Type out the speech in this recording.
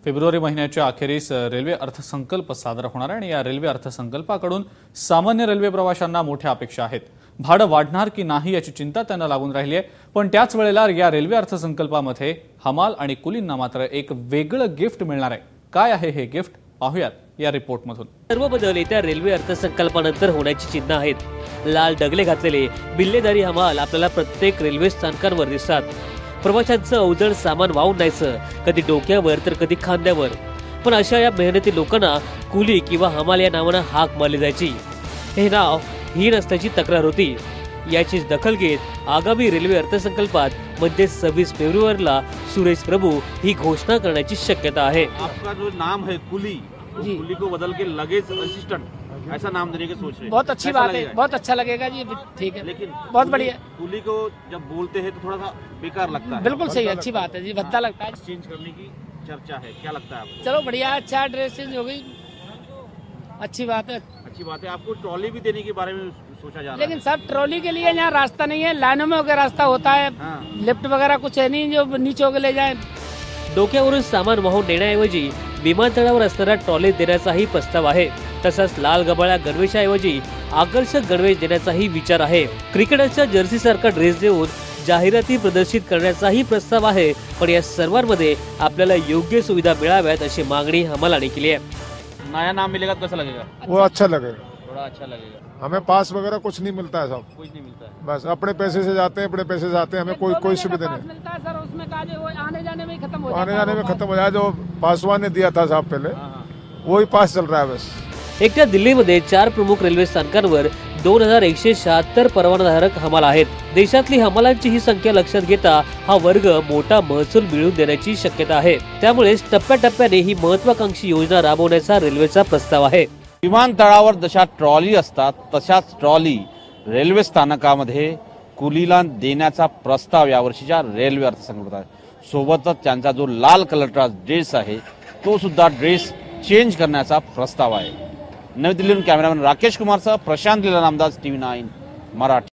February महिन्याच्या अखेरीस railway अर्थसंकल्प सादर होणार आहे आणि या रेल्वे अर्थसंकल्पाकडून सामान्य रेल्वे प्रवाशांना मोठ्या अपेक्षा आहेत। भाडं वाढणार की नाही याची चिंता त्यांना लागून राहिली आहे, पण त्याच वेळेला या रेल्वे अर्थसंकल्पामध्ये हमाल आणि कुलींना मात्र एक वेगळं गिफ्ट मिळणार आहे। काय आहे हे गिफ्ट पाहूयात या रिपोर्टमधून। सर्व बदल येत्या रेल्वे अर्थसंकल्पानंतर होण्याची चिन्ह आहेत। लाल डगले घातलेले बिल्लेदारी हमाल आपल्याला प्रत्येक रेल्वे स्थानकांवर दिसतात। प्रवाशांचं अवजड सामान वाहून न्यायचं, कधी डोक्यावर तर कधी खांद्यावर। पण अशा या मेहनती लोकांना कुली किंवा हमाल या नावानं हाक मारली जायची। हे नाव हीन असल्याची तक्रार होती। याचीच दखल घेत आगामी रेल्वे अर्थसंकल्पात म्हणजे 26 फेब्रुवारीला सुरेश प्रभू ही घोषणा करण्याची शक्यता आहे। आपका जो नाम है कुली, कुली को बदल के लगेज असिस्टेंट ऐसा नाम देने की सोच रहे हैं। बहुत अच्छी बात है, बहुत अच्छा लगेगा जी, ठीक है, लेकिन बहुत बढ़िया। कुली को जब बोलते हैं तो थोड़ा सा बेकार लगता है। बिल्कुल सही, अच्छी बात है जी, भद्दा लगता है। चेंज करने की चर्चा है, क्या लगता है आपको? चलो बढ़िया, अच्छा ड्रेस चेंज हो गई, अच्छी बात है। अच्छी बात है। आपको ट्रॉली भी देने के बारे में सोचा जा रहा है, लेकिन सब ट्रॉली के लिए यहाँ रास्ता नहीं है, लाइनों में होकर रास्ता होता है। लिफ्ट वगैरह कुछ है नहीं जो नीचे होकर ले जाए। डोक्यावरून सामान वाहून नेण्याऐवजी विमानतळावर असणारा ट्रॉली देण्याचाही प्रस्ताव आहे। तसंच लाल गबाळ्या गणवेशाऐवजी आकर्षक गणवेश देण्याचाही विचार आहे। क्रिकेटरच्या जर्सी सारखा ड्रेस देऊन जाहिराती प्रदर्शित करण्याचाही प्रस्ताव आहे। पण या सर्वांमध्ये आपल्याला योग्य सुविधा मिळाव्यात अशी मागणी हमालाने केली आहे। नया नाम मिलेगा तो कैसा लगेगा? वो अच्छा लगेगा, थोड़ा अच्छा लगेगा। हमें पास वगैरह कुछ नहीं मिलता है साहब, कुछ नहीं मिलता है। बस अपने पैसे से जाते हैं, अपने पैसे से आते हैं, हमें कोई सुविधा नहीं। मिलता है सर, उसमें का जो आने जाने में खत्म हो आने जाने में खत्म हो जाए। जो पासवान ने दिया था साहब पहले, वही पास चल रहा है बस। एकट्या दिल्लीमध्ये 4 प्रमुख रेल्वे स्थानकांवर 2176 परवानाधारक हमाल आहेत। देशातली हमालांची ही संख्या लक्षात घेता हा वर्ग मोठा महसूल मिळवून देण्याची शक्यता आहे। त्यामुळे टप्प्याटप्प्याने ही महत्त्वाकांक्षी योजना राबवण्याचा रेल्वेचा प्रस्ताव आहे। विमानतळावर जशा ट्रॉली असतात तशाच ट्रॉली रेल्वे स्थानकामध्ये कुलीला देण्याचा प्रस्ताव यावर्षीच्या रेल्वे अर्थसंकल्पात आहे। सोबतच त्यांचा जो लाल कलरचा ड्रेस आहे तो सुद्धा ड्रेस चेंज करण्याचा प्रस्ताव आहे। नवी दिल्लीहून कॅमेरामॅन राकेश कुमारसह प्रशांत लीला नामदास, TV9 मराठी।